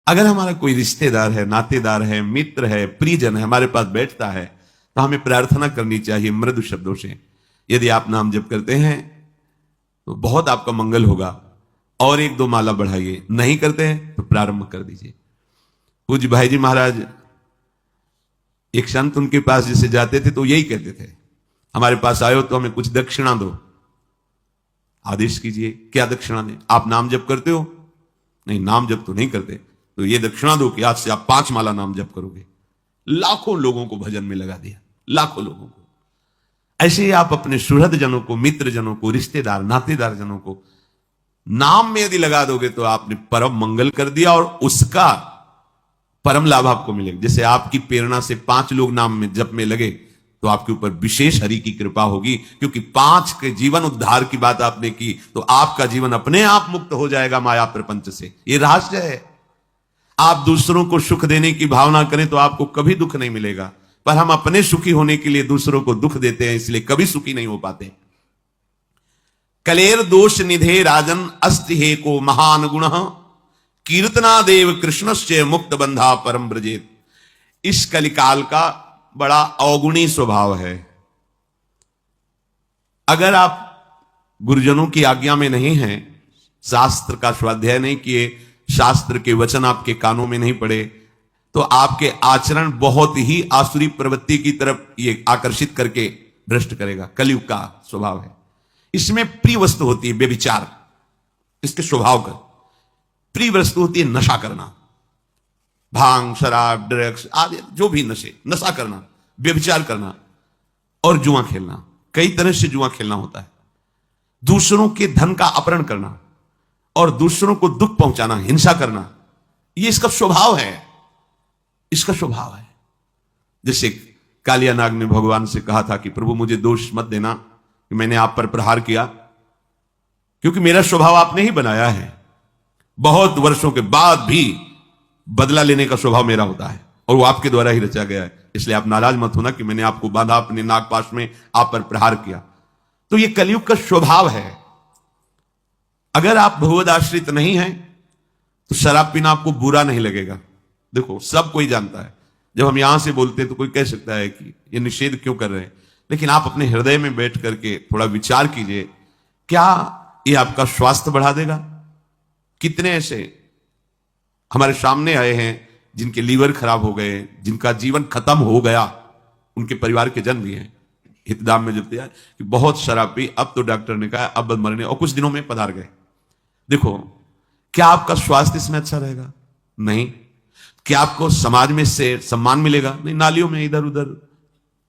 अगर हमारा कोई रिश्तेदार है, नातेदार है, मित्र है, प्रियजन है, हमारे पास बैठता है, तो हमें प्रार्थना करनी चाहिए मृदु शब्दों से। यदि आप नाम जप करते हैं तो बहुत आपका मंगल होगा, और एक दो माला बढ़ाइए। नहीं करते हैं तो प्रारंभ कर दीजिए। पूज्य भाई जी महाराज, एक संत उनके पास जैसे जाते थे तो यही कहते थे, हमारे पास आए हो तो हमें कुछ दक्षिणा दो। आदेश कीजिए, क्या दक्षिणा दें? आप नाम जप करते हो? नहीं, नाम जप तो नहीं करते, तो ये दक्षिणा दो कि आज से आप 5 माला नाम जप करोगे। लाखों लोगों को भजन में लगा दिया, लाखों लोगों को। ऐसे ही आप अपने सुहृद जनों को, मित्र जनों को, रिश्तेदार नातेदार जनों को नाम में यदि लगा दोगे तो आपने परम मंगल कर दिया, और उसका परम लाभ आपको मिलेगा। जैसे आपकी प्रेरणा से 5 लोग नाम में जप में लगे तो आपके ऊपर विशेष हरि की कृपा होगी, क्योंकि 5 के जीवन उद्धार की बात आपने की, तो आपका जीवन अपने आप मुक्त हो जाएगा माया प्रपंच से। यह रहस्य है। आप दूसरों को सुख देने की भावना करें तो आपको कभी दुख नहीं मिलेगा, पर हम अपने सुखी होने के लिए दूसरों को दुख देते हैं, इसलिए कभी सुखी नहीं हो पाते। कलेर दोष निधे राजन अस्ति हे को महान गुण कीर्तना देव कृष्णस्य मुक्त बंधा परम ब्रजेत। इस कलिकाल का बड़ा अवगुणी स्वभाव है। अगर आप गुरुजनों की आज्ञा में नहीं हैं, शास्त्र का स्वाध्याय नहीं किए, शास्त्र के वचन आपके कानों में नहीं पड़े, तो आपके आचरण बहुत ही आसुरी प्रवृत्ति की तरफ ये आकर्षित करके भ्रष्ट करेगा। कलयुग का स्वभाव है। इसमें प्रिय वस्तु होती है व्यभिचार, इसके स्वभाव का। प्रिय वस्तु होती है नशा करना, भांग, शराब, ड्रग्स आदि जो भी नशे, नशा करना, व्यभिचार करना और जुआ खेलना। कई तरह से जुआ खेलना होता है। दूसरों के धन का अपहरण करना और दूसरों को दुख पहुंचाना, हिंसा करना, यह इसका स्वभाव है। इसका स्वभाव है। जैसे कालिया नाग ने भगवान से कहा था कि प्रभु मुझे दोष मत देना कि मैंने आप पर प्रहार किया, क्योंकि मेरा स्वभाव आपने ही बनाया है। बहुत वर्षों के बाद भी बदला लेने का स्वभाव मेरा होता है, और वो आपके द्वारा ही रचा गया है। इसलिए आप नाराज मत होना कि मैंने आपको बांधा अपने नागपाश में, आप पर प्रहार किया। तो ये कलयुग का स्वभाव है। अगर आप भगवद आश्रित नहीं हैं तो शराब पीना आपको बुरा नहीं लगेगा। देखो, सब कोई जानता है, जब हम यहां से बोलते हैं तो कोई कह सकता है कि ये निषेध क्यों कर रहे हैं, लेकिन आप अपने हृदय में बैठ करके थोड़ा विचार कीजिए, क्या ये आपका स्वास्थ्य बढ़ा देगा? कितने ऐसे हमारे सामने आए हैं जिनके लीवर खराब हो गए, जिनका जीवन खत्म हो गया, उनके परिवार के जन भी हैं। हितदाम में जब दिया कि बहुत शराब पी, अब तो डॉक्टर ने कहा अब मरने, और कुछ दिनों में पधार गए। देखो, क्या आपका स्वास्थ्य इसमें अच्छा रहेगा? नहीं। क्या आपको समाज में से सम्मान मिलेगा? नहीं। नालियों में इधर उधर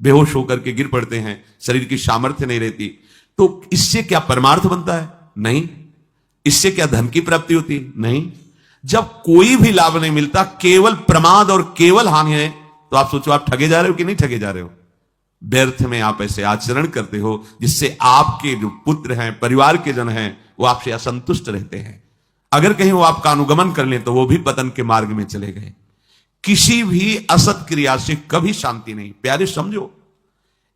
बेहोश होकर के गिर पड़ते हैं, शरीर की सामर्थ्य नहीं रहती। तो इससे क्या परमार्थ बनता है? नहीं। इससे क्या धन की प्राप्ति होती है? नहीं। जब कोई भी लाभ नहीं मिलता, केवल प्रमाद और केवल हानि है, तो आप सोचो आप ठगे जा रहे हो कि नहीं ठगे जा रहे हो। व्यर्थ में आप ऐसे आचरण करते हो जिससे आपके जो पुत्र हैं, परिवार के जन हैं, वो आपसे असंतुष्ट रहते हैं। अगर कहीं वो आपका अनुगमन कर लें तो वो भी पतन के मार्ग में चले गए। किसी भी असत क्रिया से कभी शांति नहीं। प्यारे समझो,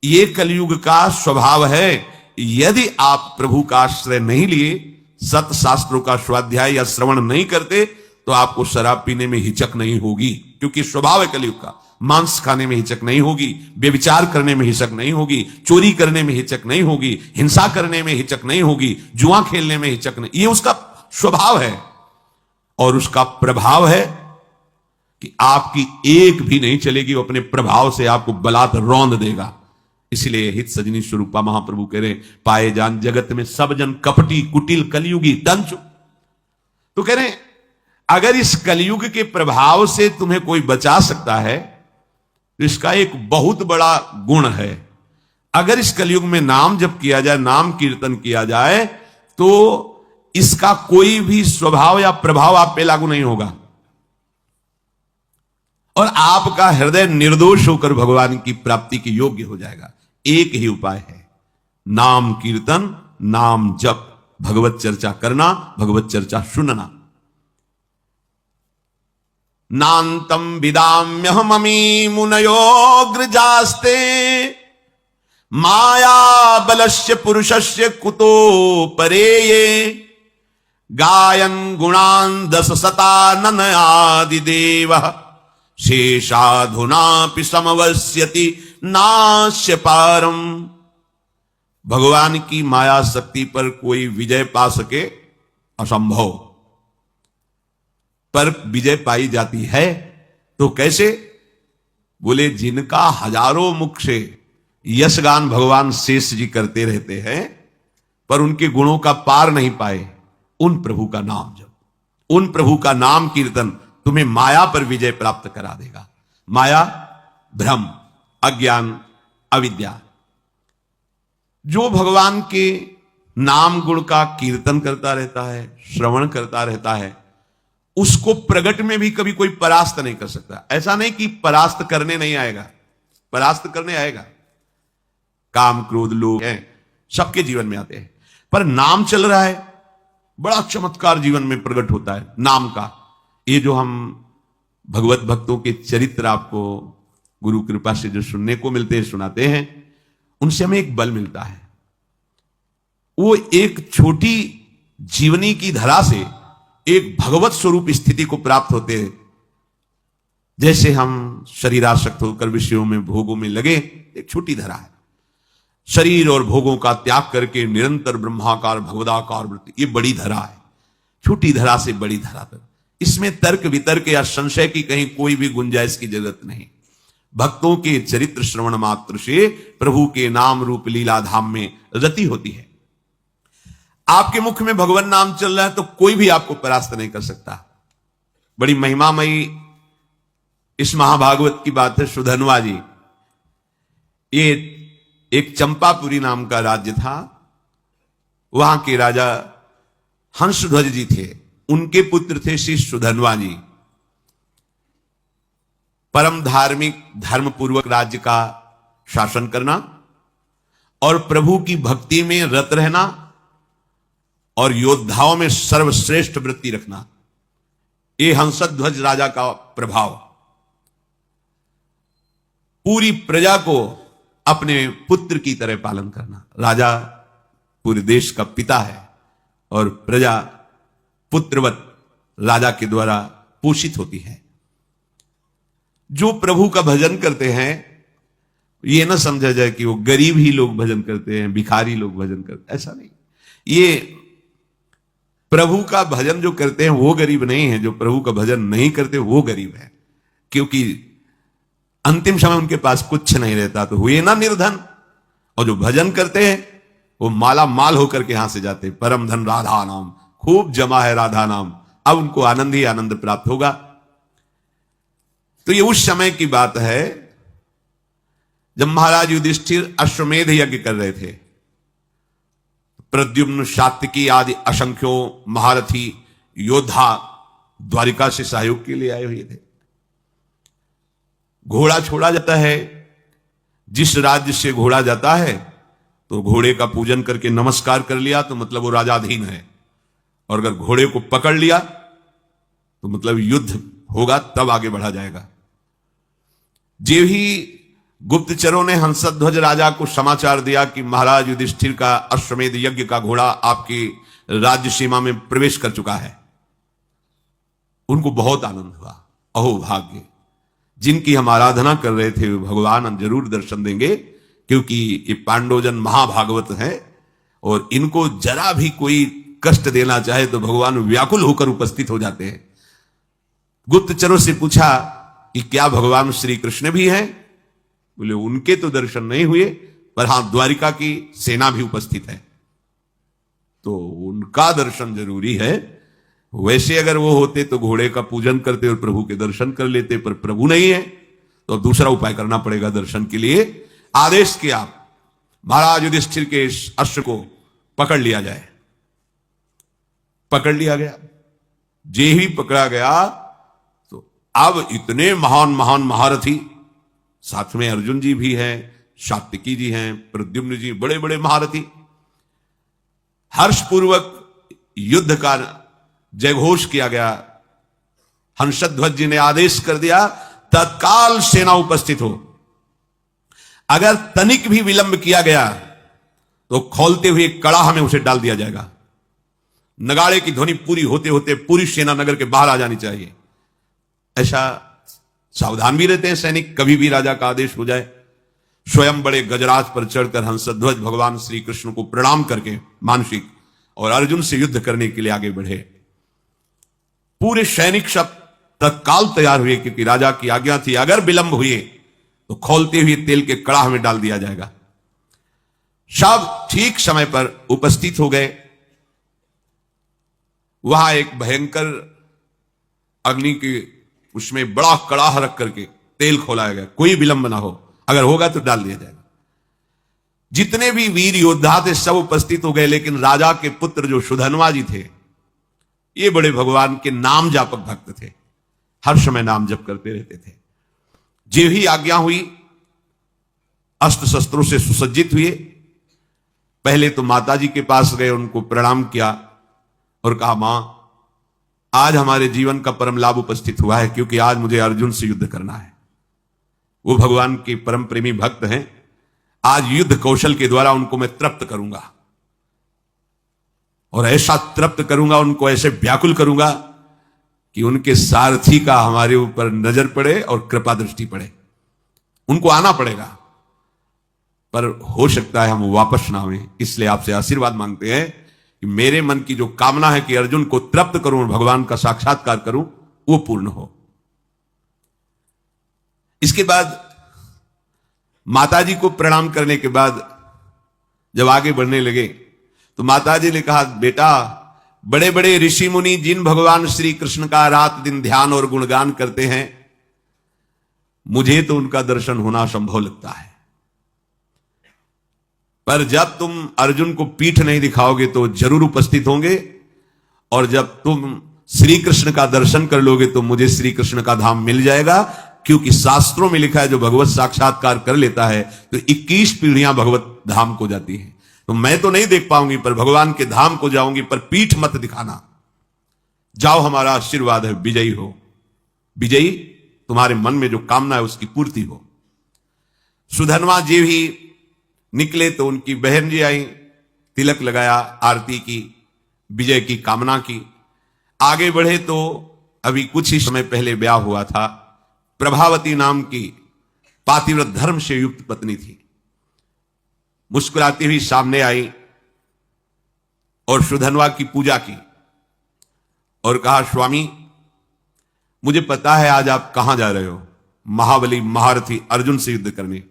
ये कलयुग का स्वभाव है। यदि आप प्रभु का आश्रय नहीं लिए, सत शास्त्रों का स्वाध्याय या श्रवण नहीं करते, तो आपको शराब पीने में हिचक नहीं होगी, क्योंकि स्वभाव है कलयुग का। मांस खाने में हिचक नहीं होगी, व्यभिचार करने में हिचक नहीं होगी, चोरी करने में हिचक नहीं होगी, हिंसा करने में हिचक नहीं होगी, जुआ खेलने में हिचक नहीं। ये उसका स्वभाव है, और उसका प्रभाव है कि आपकी एक भी नहीं चलेगी, वो अपने प्रभाव से आपको बलात् रौंद देगा। इसलिए हित सजनी स्वरूपा महाप्रभु कह रहे, पाए जान जगत में सब जन कपटी कुटिल कलयुगी तंच। तो कह रहे, अगर इस कलयुग के प्रभाव से तुम्हें कोई बचा सकता है तो इसका एक बहुत बड़ा गुण है। अगर इस कलयुग में नाम जप किया जाए, नाम कीर्तन किया जाए, तो इसका कोई भी स्वभाव या प्रभाव आप पे लागू नहीं होगा, और आपका हृदय निर्दोष होकर भगवान की प्राप्ति के योग्य हो जाएगा। एक ही उपाय है, नाम कीर्तन, नाम जप, भगवत चर्चा करना, भगवत चर्चा सुनना। नान्तम विदाम्यहममी मुनयोग्रजास्ते माया बलस्य पुरुषस्य कुतो परेये गायन गुणान दस सतानन आदिदेव शेषाधुनापि समवस्यति नास्य पारम। भगवान की माया शक्ति पर कोई विजय पा सके असंभव, पर विजय पाई जाती है तो कैसे? बोले जिनका हजारों मुख से यशगान भगवान शेष जी करते रहते हैं पर उनके गुणों का पार नहीं पाए, उन प्रभु का नाम जप, उन प्रभु का नाम कीर्तन तुम्हें माया पर विजय प्राप्त करा देगा। माया भ्रम, अज्ञान, अविद्या। जो भगवान के नाम गुण का कीर्तन करता रहता है, श्रवण करता रहता है, उसको प्रगट में भी कभी कोई परास्त नहीं कर सकता। ऐसा नहीं कि परास्त करने नहीं आएगा, परास्त करने आएगा। काम क्रोध लोभ हैं, सबके जीवन में आते हैं, पर नाम चल रहा है, बड़ा चमत्कार जीवन में प्रकट होता है नाम का। ये जो हम भगवत भक्तों के चरित्र आपको गुरु कृपा से जो सुनने को मिलते हैं, सुनाते हैं, उनसे हमें एक बल मिलता है। वो एक छोटी जीवनी की धरा से एक भगवत स्वरूप स्थिति को प्राप्त होते हैं। जैसे हम शरीरासक्त होकर विषयों में भोगों में लगे, एक छोटी धरा है। शरीर और भोगों का त्याग करके निरंतर ब्रह्माकार भगवदाकार वृत्ति, ये बड़ी धरा है। छोटी धरा से बड़ी धरा तक, इसमें तर्क वितर्क या संशय की कहीं कोई भी गुंजाइश की जरूरत नहीं। भक्तों के चरित्र श्रवण मात्र से प्रभु के नाम रूप लीला धाम में रति होती है। आपके मुख में भगवान नाम चल रहा है तो कोई भी आपको परास्त नहीं कर सकता। बड़ी महिमामयी इस महाभागवत की बात है। सुधनवा जी, ये एक चंपापुरी नाम का राज्य था, वहां के राजा हंसध्वज जी थे, उनके पुत्र थे श्री सुधनवा जी। परम धार्मिक धर्मपूर्वक राज्य का शासन करना और प्रभु की भक्ति में रत रहना और योद्धाओं में सर्वश्रेष्ठ वृत्ति रखना, ये हंसध्वज राजा का प्रभाव। पूरी प्रजा को अपने पुत्र की तरह पालन करना। राजा पूरे देश का पिता है और प्रजा पुत्रवत राजा के द्वारा पोषित होती है। जो प्रभु का भजन करते हैं, ये ना समझा जाए कि वो गरीब ही लोग भजन करते हैं, भिखारी लोग भजन करते हैं, ऐसा नहीं। ये प्रभु का भजन जो करते हैं वो गरीब नहीं है, जो प्रभु का भजन नहीं करते वो गरीब है, क्योंकि अंतिम समय उनके पास कुछ नहीं रहता, तो हुए ना निर्धन। और जो भजन करते हैं वो माला माल होकर के यहां से जाते। परम धन राधा नाम, खूब जमा है राधा नाम, अब उनको आनंद ही आनंद प्राप्त होगा। तो ये उस समय की बात है जब महाराज युधिष्ठिर अश्वमेध यज्ञ कर रहे थे। प्रद्युम्न, सात्विकी आदि असंख्यों महारथी योद्धा द्वारिका से सहयोग के लिए आए हुए थे। घोड़ा छोड़ा जाता है, जिस राज्य से घोड़ा जाता है तो घोड़े का पूजन करके नमस्कार कर लिया तो मतलब वो राजाधीन है, और अगर घोड़े को पकड़ लिया तो मतलब युद्ध होगा, तब आगे बढ़ा जाएगा। जे ही गुप्तचरों ने हंसध्वज राजा को समाचार दिया कि महाराज युधिष्ठिर का अश्वमेध यज्ञ का घोड़ा आपकी राज्य सीमा में प्रवेश कर चुका है, उनको बहुत आनंद हुआ। अहो भाग्य, जिनकी हम आराधना कर रहे थे भगवान जरूर दर्शन देंगे, क्योंकि ये पांडवजन महाभागवत हैं और इनको जरा भी कोई कष्ट देना चाहे तो भगवान व्याकुल होकर उपस्थित हो जाते हैं। गुप्तचरों से पूछा कि क्या भगवान श्री कृष्ण भी हैं? बोले उनके तो दर्शन नहीं हुए, पर हां द्वारिका की सेना भी उपस्थित है, तो उनका दर्शन जरूरी है। वैसे अगर वो होते तो घोड़े का पूजन करते और प्रभु के दर्शन कर लेते, पर प्रभु नहीं है तो दूसरा उपाय करना पड़ेगा दर्शन के लिए। आदेश किया महाराज युधिष्ठिर के इस अश्व को पकड़ लिया जाए। पकड़ लिया गया। जे ही पकड़ा गया तो अब इतने महान महान महारथी, साथ में अर्जुन जी भी हैं, सात्विकी जी हैं, प्रद्युम्न जी, बड़े बड़े महारथी, हर्षपूर्वक युद्ध का जयघोष किया गया। हंसध्वज जी ने आदेश कर दिया तत्काल सेना उपस्थित हो। अगर तनिक भी विलंब किया गया तो खोलते हुए कड़ाह में उसे डाल दिया जाएगा। नगाड़े की ध्वनि पूरी होते होते पूरी सेना नगर के बाहर आ जानी चाहिए। ऐसा सावधान भी रहते हैं सैनिक, कभी भी राजा का आदेश हो जाए। स्वयं बड़े गजराज पर चढ़कर हंसध्वज भगवान श्री कृष्ण को प्रणाम करके मानसिक और अर्जुन से युद्ध करने के लिए आगे बढ़े। पूरे सैनिक सब तत्काल तैयार हुए, क्योंकि राजा की आज्ञा थी अगर विलंब हुए तो खौलते हुए तेल के कड़ाह में डाल दिया जाएगा। सब ठीक समय पर उपस्थित हो गए। वहां एक भयंकर अग्नि के उसमें बड़ा कड़ाह रख करके तेल खोलाया गया, कोई विलंब ना हो, अगर होगा तो डाल दिया जाएगा। जितने भी वीर योद्धा थे सब उपस्थित हो गए, लेकिन राजा के पुत्र जो सुधन्वा जी थे, ये बड़े भगवान के नाम जापक भक्त थे, हर समय नाम जप करते रहते थे। जे ही आज्ञा हुई अस्त्र शस्त्रों से सुसज्जित हुए। पहले तो माता जी के पास गए, उनको प्रणाम किया और कहा, मां आज हमारे जीवन का परम लाभ उपस्थित हुआ है, क्योंकि आज मुझे अर्जुन से युद्ध करना है। वो भगवान के परम प्रेमी भक्त हैं, आज युद्ध कौशल के द्वारा उनको मैं तृप्त करूंगा और ऐसा तृप्त करूंगा, उनको ऐसे व्याकुल करूंगा कि उनके सारथी का हमारे ऊपर नजर पड़े और कृपा दृष्टि पड़े। उनको आना पड़ेगा, पर हो सकता है हम वापस ना आए। इसलिए आपसे आशीर्वाद मांगते हैं कि मेरे मन की जो कामना है कि अर्जुन को तृप्त करूं और भगवान का साक्षात्कार करूं, वो पूर्ण हो। इसके बाद माताजी को प्रणाम करने के बाद जब आगे बढ़ने लगे तो माताजी ने कहा, बेटा बड़े बड़े ऋषि मुनि जिन भगवान श्री कृष्ण का रात दिन ध्यान और गुणगान करते हैं, मुझे तो उनका दर्शन होना संभव लगता है, पर जब तुम अर्जुन को पीठ नहीं दिखाओगे तो जरूर उपस्थित होंगे, और जब तुम श्री कृष्ण का दर्शन कर लोगे तो मुझे श्री कृष्ण का धाम मिल जाएगा। क्योंकि शास्त्रों में लिखा है जो भगवत साक्षात्कार कर लेता है तो 21 पीढ़ियां भगवत धाम को जाती है। तो मैं तो नहीं देख पाऊंगी, पर भगवान के धाम को जाऊंगी, पर पीठ मत दिखाना। जाओ, हमारा आशीर्वाद है, विजयी हो। विजयी तुम्हारे मन में जो कामना है उसकी पूर्ति हो। सुधन्वा जी भी निकले तो उनकी बहन जी आई, तिलक लगाया, आरती की, विजय की कामना की। आगे बढ़े तो अभी कुछ ही समय पहले ब्याह हुआ था। प्रभावती नाम की पातिव्रत धर्म से युक्त पत्नी थी। मुस्कुराती हुई सामने आई और सुधन्वा की पूजा की और कहा, स्वामी मुझे पता है आज आप कहां जा रहे हो, महाबली महारथी अर्जुन से युद्ध करने।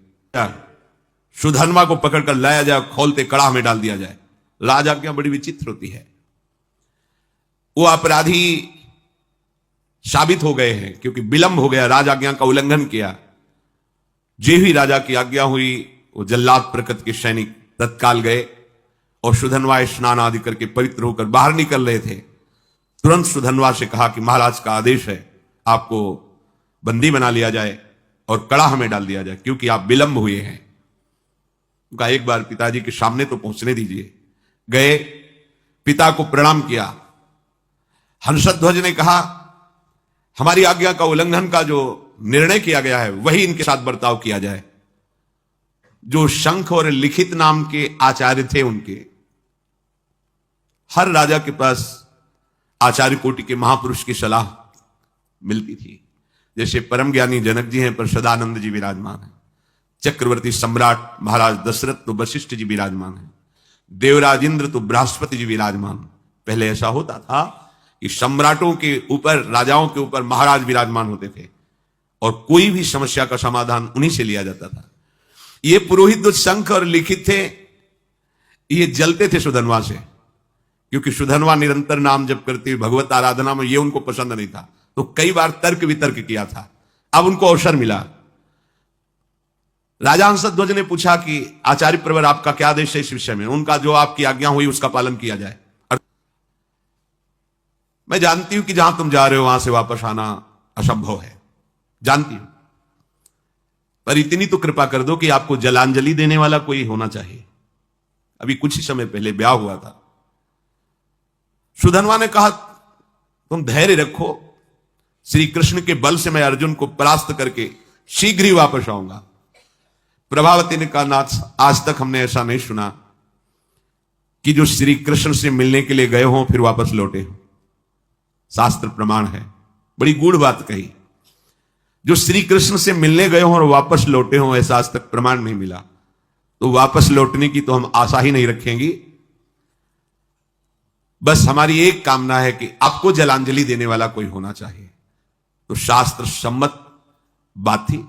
सुधन्वा को पकड़कर लाया जाए, खोलते कड़ाह में डाल दिया जाए। राजा की बड़ी विचित्र होती है, वो अपराधी साबित हो गए हैं, क्योंकि विलंब हो गया, राज आज्ञा का उल्लंघन किया। जे ही राजा की आज्ञा हुई वो जल्लाद प्रकृति के सैनिक तत्काल गए और सुधन्वा स्नान आदि करके पवित्र होकर बाहर निकल रहे थे। तुरंत सुधन्वा से कहा कि महाराज का आदेश है, आपको बंदी बना लिया जाए और कड़ाह में डाल दिया जाए, क्योंकि आप विलंब हुए हैं। उनका एक बार पिताजी के सामने तो पहुंचने दीजिए। गए, पिता को प्रणाम किया। हंसध्वज ने कहा, हमारी आज्ञा का उल्लंघन का जो निर्णय किया गया है वही इनके साथ बर्ताव किया जाए। जो शंख और लिखित नाम के आचार्य थे, उनके हर राजा के पास आचार्य कोटि के महापुरुष की सलाह मिलती थी। जैसे परम ज्ञानी जनक जी हैं, पर सदानंद जी विराजमान हैं। चक्रवर्ती सम्राट महाराज दशरथ तो वशिष्ठ जी विराजमान हैं। देवराज इंद्र तो बृहस्पति जी विराजमान। पहले ऐसा होता था कि सम्राटों के ऊपर, राजाओं के ऊपर महाराज विराजमान होते थे और कोई भी समस्या का समाधान उन्हीं से लिया जाता था। ये पुरोहित जो शंख और लिखित थे, ये जलते थे सुधन्वा से, क्योंकि सुधन्वा निरंतर नाम जप करती हुई भगवत आराधना में ये उनको पसंद नहीं था। तो कई बार तर्क वितर्क किया था। अब उनको अवसर मिला। राजा हंसध्वज ने पूछा कि आचार्य प्रवर आपका क्या आदेश है इस विषय में। उनका जो आपकी आज्ञा हुई उसका पालन किया जाए। मैं जानती हूं कि जहां तुम जा रहे हो वहां से वापस आना असंभव है, जानती हूं, पर इतनी तो कृपा कर दो कि आपको जलांजलि देने वाला कोई होना चाहिए। अभी कुछ ही समय पहले ब्याह हुआ था। सुधन्वा ने कहा, तुम धैर्य रखो, श्री कृष्ण के बल से मैं अर्जुन को परास्त करके शीघ्र ही वापस आऊंगा। प्रभावती ने कहा, नाथ आज तक हमने ऐसा नहीं सुना कि जो श्री कृष्ण से मिलने के लिए गए हों फिर वापस लौटे हों। शास्त्र प्रमाण है, बड़ी गूढ़ बात कही। जो श्री कृष्ण से मिलने गए हों और वापस लौटे हों, ऐसा आज तक प्रमाण नहीं मिला, तो वापस लौटने की तो हम आशा ही नहीं रखेंगे। बस हमारी एक कामना है कि आपको जलांजलि देने वाला कोई होना चाहिए। तो शास्त्र सम्मत बात थी।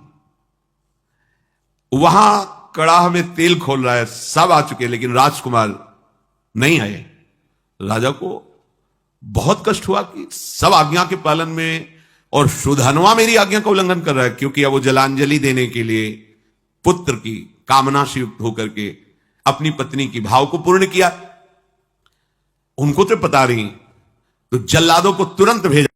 वहां कड़ाह में तेल खोल रहा है, सब आ चुके, लेकिन राजकुमार नहीं आए। राजा को बहुत कष्ट हुआ कि सब आज्ञा के पालन में और सुधनवा मेरी आज्ञा का उल्लंघन कर रहा है, क्योंकि अब वो जलांजलि देने के लिए पुत्र की कामना से युक्त होकर के अपनी पत्नी की भाव को पूर्ण किया। उनको तो पता नहीं, तो जल्लादों को तुरंत भेजा।